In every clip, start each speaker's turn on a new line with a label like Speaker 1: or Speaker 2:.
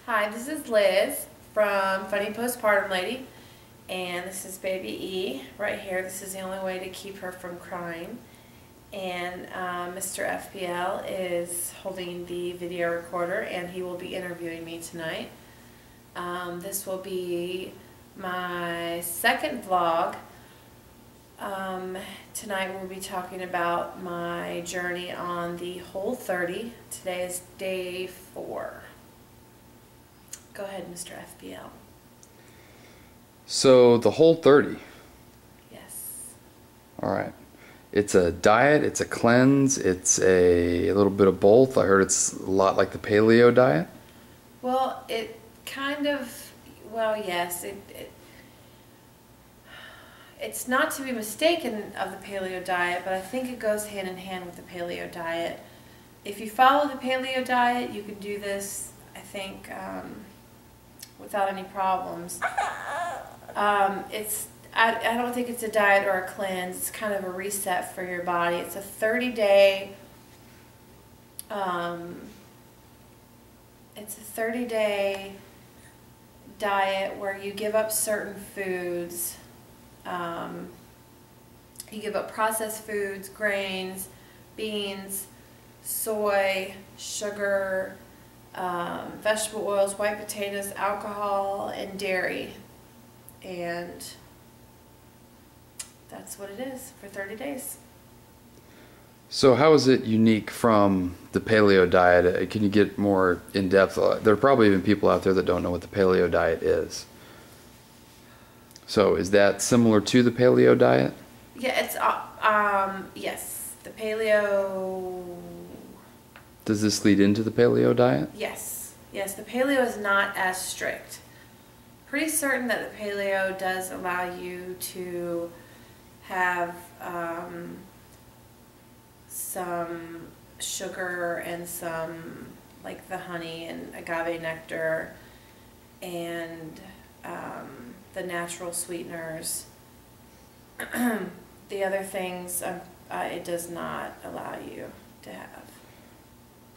Speaker 1: Hi, this is Liz from Funny Postpartum Lady, and this is baby E right here. This is the only way to keep her from crying. And Mr. FPL is holding the video recorder, and he will be interviewing me tonight. This will be my second vlog. Tonight we'll be talking about my journey on the Whole30. Today is day 4. Go ahead, Mr. FPL.
Speaker 2: So the Whole30.
Speaker 1: Yes.
Speaker 2: All right. It's a diet, it's a cleanse, it's a little bit of both. I heard it's a lot like the paleo diet.
Speaker 1: Well, it kind of, well, yes. It's not to be mistaken of the paleo diet, but I think it goes hand in hand with the paleo diet. If you follow the paleo diet, you can do this, I think, without any problems. I don't think it's a diet or a cleanse. It's kind of a reset for your body. It's a 30-day diet where you give up certain foods. You give up processed foods, grains, beans, soy, sugar, vegetable oils, white potatoes, alcohol, and dairy. And that's what it is for 30 days.
Speaker 2: So how is it unique from the paleo diet? Can you get more in depth? There are probably even people out there that don't know what the paleo diet is. So is that similar to the paleo diet?
Speaker 1: Yeah, it's yes, the paleo.
Speaker 2: Does this lead into the paleo diet?
Speaker 1: Yes, the paleo is not as strict. Pretty certain that the paleo does allow you to have some sugar and some, like the honey and agave nectar and the natural sweeteners. The other things it does not allow you to have.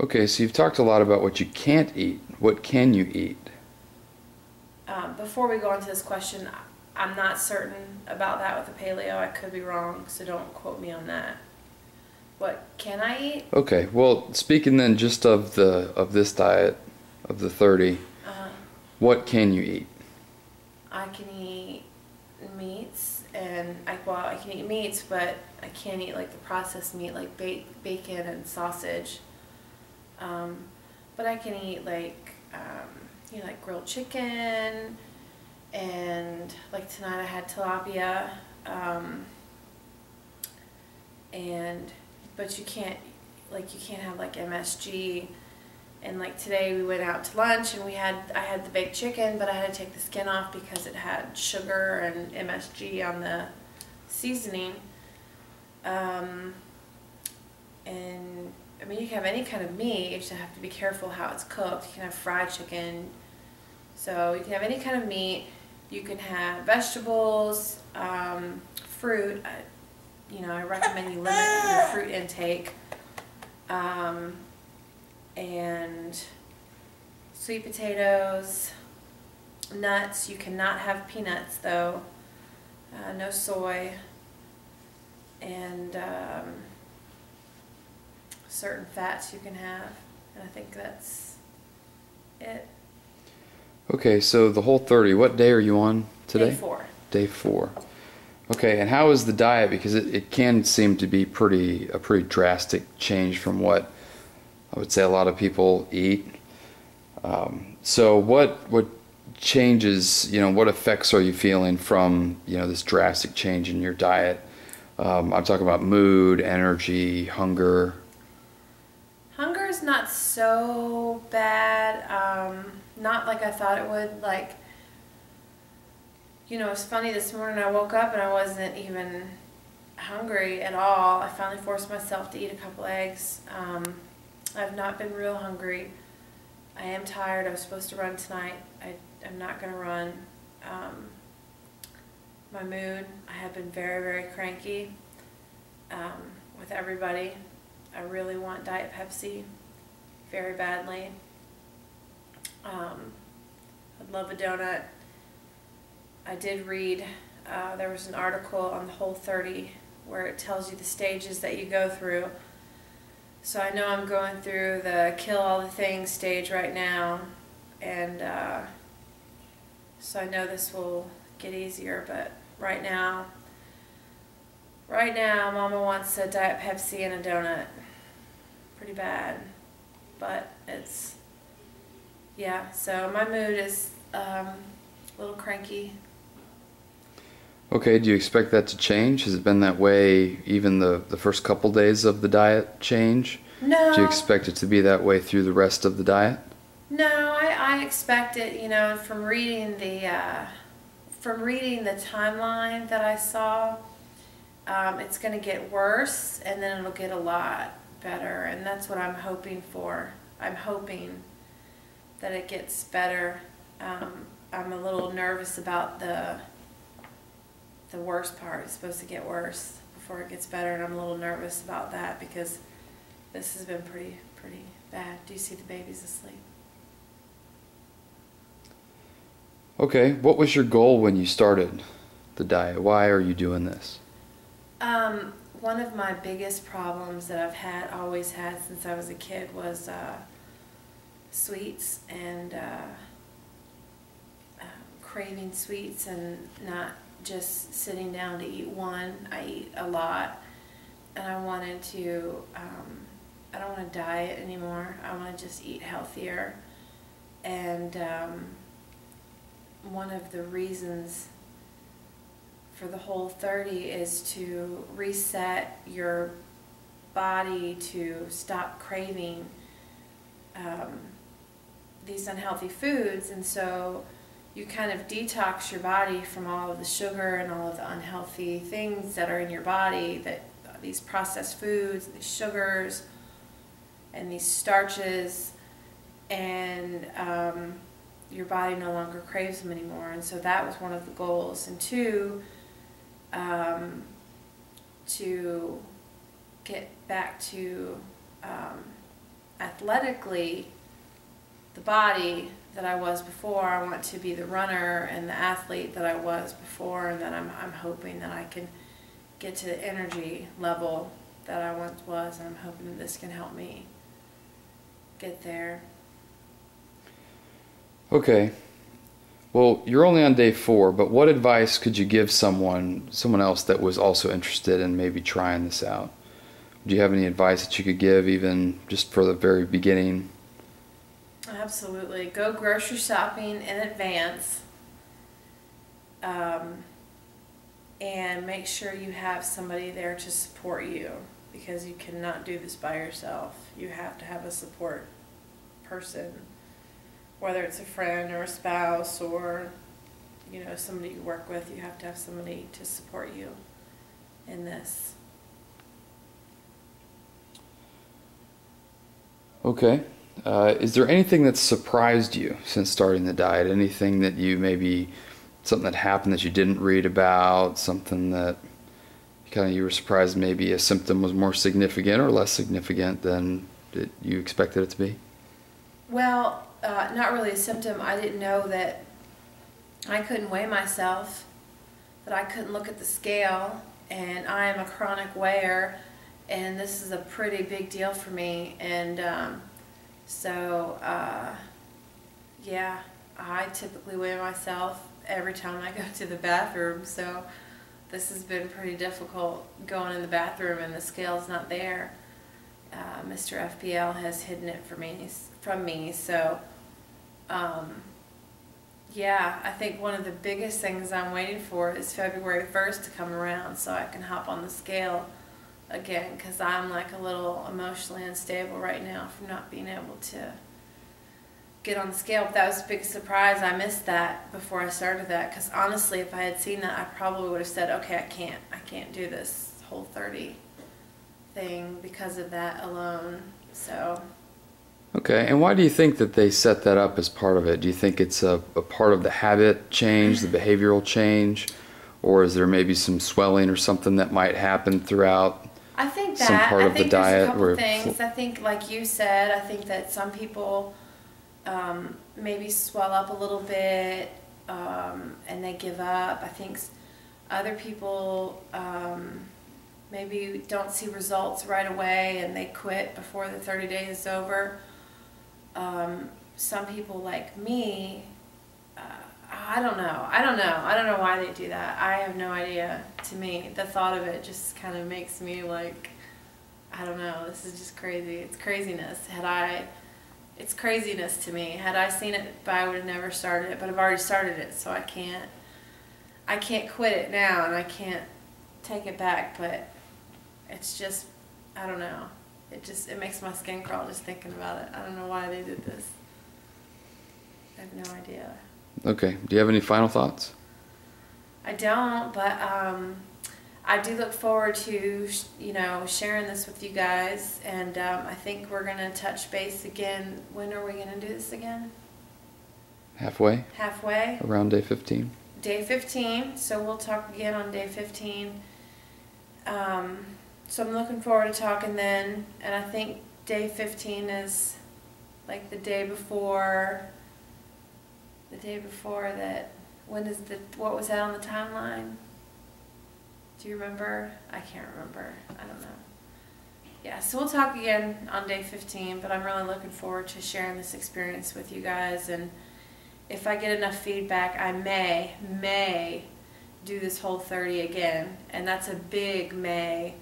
Speaker 2: Okay, so you've talked a lot about what you can't eat. What can you eat?
Speaker 1: Before we go into this question, I'm not certain about that with the paleo. I could be wrong, so don't quote me on that. What can I eat?
Speaker 2: Okay, well, speaking then just of this diet, of the 30, what can you eat?
Speaker 1: I can eat meats, and I can eat meats, but I can't eat like the processed meat, like bacon and sausage. But I can eat like like grilled chicken, and like tonight I had tilapia, but you can't have like MSG. And like today we went out to lunch and I had the baked chicken, but I had to take the skin off because it had sugar and MSG on the seasoning. And I mean, you can have any kind of meat, you just have to be careful how it's cooked. You can have fried chicken, so you can have any kind of meat. You can have vegetables, fruit. I recommend you limit your fruit intake. And sweet potatoes, nuts. You cannot have peanuts though, no soy, and certain fats you can have, and I think that's it.
Speaker 2: Okay, so the Whole30, what day are you on today?
Speaker 1: Day 4.
Speaker 2: Day 4. Okay, and how is the diet? Because it can seem to be a pretty drastic change from what I would say a lot of people eat. So what changes, what effects are you feeling from, this drastic change in your diet? I'm talking about mood, energy, hunger.
Speaker 1: Hunger is not so bad, not like I thought it would. Like, it's funny, this morning I woke up and I wasn't even hungry at all. I finally forced myself to eat a couple eggs. I've not been real hungry. I am tired. I was supposed to run tonight. I'm not going to run. My mood, I have been very, very cranky with everybody. I really want Diet Pepsi very badly. love a donut. I did read, there was an article on the Whole30 where it tells you the stages that you go through. So I know I'm going through the kill all the things stage right now, and so I know this will get easier, but right now Mama wants a Diet Pepsi and a donut. Pretty bad, but it's, yeah, so my mood is a little cranky.
Speaker 2: Okay, do you expect that to change? Has it been that way even the first couple days of the diet change?
Speaker 1: No.
Speaker 2: Do you expect it to be that way through the rest of the diet?
Speaker 1: No, I expect it, you know, from reading the timeline that I saw, it's going to get worse, and then it'll get a lot better, and that's what I'm hoping for. I'm hoping that it gets better. I'm a little nervous about the worst part. It's supposed to get worse before it gets better, and I'm a little nervous about that because this has been pretty bad. Do you see the baby's asleep?
Speaker 2: Okay, what was your goal when you started the diet? Why are you doing this?
Speaker 1: One of my biggest problems that I've always had since I was a kid was sweets and craving sweets and not just sitting down to eat one. I eat a lot, and I wanted to, I don't want to diet anymore. I want to just eat healthier, and one of the reasons for the Whole30 is to reset your body to stop craving these unhealthy foods, and so you kind of detox your body from all of the sugar and all of the unhealthy things that are in your body, that these processed foods, these sugars, and these starches, and your body no longer craves them anymore. And so that was one of the goals. And two, to get back to athletically the body that I was before. I want to be the runner and the athlete that I was before, and that I'm hoping that I can get to the energy level that I once was, and I'm hoping that this can help me get there.
Speaker 2: Okay. Well, you're only on day 4, but what advice could you give someone else that was also interested in maybe trying this out? Do you have any advice that you could give, even just for the very beginning?
Speaker 1: Absolutely. Go grocery shopping in advance, and make sure you have somebody there to support you, because you cannot do this by yourself. You have to have a support person, whether it's a friend or a spouse or, you know, somebody you work with. You have to have somebody to support you in this.
Speaker 2: Okay. Is there anything that surprised you since starting the diet? Anything that something that happened that you didn't read about, something that you were surprised maybe a symptom was more significant or less significant than you expected it to be?
Speaker 1: Well, not really a symptom. I didn't know that I couldn't weigh myself, that I couldn't look at the scale, and I am a chronic weigher, and this is a pretty big deal for me. And yeah, I typically weigh myself every time I go to the bathroom, so this has been pretty difficult going in the bathroom and the scale's not there. Mr. FPL has hidden it from me, so yeah, I think one of the biggest things I'm waiting for is February 1st to come around so I can hop on the scale again, because I'm like a little emotionally unstable right now from not being able to get on the scale. But that was a big surprise. I missed that before I started that, because honestly, if I had seen that, I probably would have said, okay, I can't do this Whole30 thing because of that alone. So.
Speaker 2: Okay, and why do you think that they set that up as part of it? Do you think it's a part of the habit change, the behavioral change, or is there maybe some swelling or something that might happen throughout some part of the diet?
Speaker 1: There's a couple things. I think, like you said, I think that some people maybe swell up a little bit, and they give up. I think other people maybe don't see results right away and they quit before the 30 days is over. Some people like me, I don't know. I don't know why they do that. I have no idea. To me, the thought of it just kind of makes me like, I don't know. This is just crazy. It's craziness. It's craziness to me. Had I seen it, I would have never started it. But I've already started it, so I can't quit it now, and I can't take it back. But it's just, I don't know. It makes my skin crawl just thinking about it. I don't know why they did this. I have no idea.
Speaker 2: Okay. Do you have any final thoughts?
Speaker 1: I don't, but I do look forward to sharing this with you guys, and I think we're gonna touch base again. When are we gonna do this again?
Speaker 2: Halfway.
Speaker 1: Halfway.
Speaker 2: Around day 15.
Speaker 1: Day 15. So we'll talk again on day 15. So I'm looking forward to talking then, and I think day 15 is like the day before. The day before that. What was that on the timeline? Do you remember? I can't remember. I don't know. Yeah, so we'll talk again on day 15, but I'm really looking forward to sharing this experience with you guys, and if I get enough feedback, I may do this Whole30 again, and that's a big may.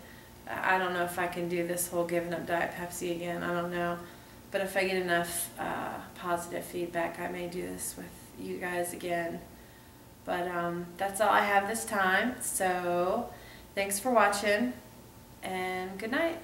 Speaker 1: I don't know if I can do this whole giving up Diet Pepsi again. I don't know. But if I get enough positive feedback, I may do this with you guys again. But that's all I have this time. So thanks for watching, and good night.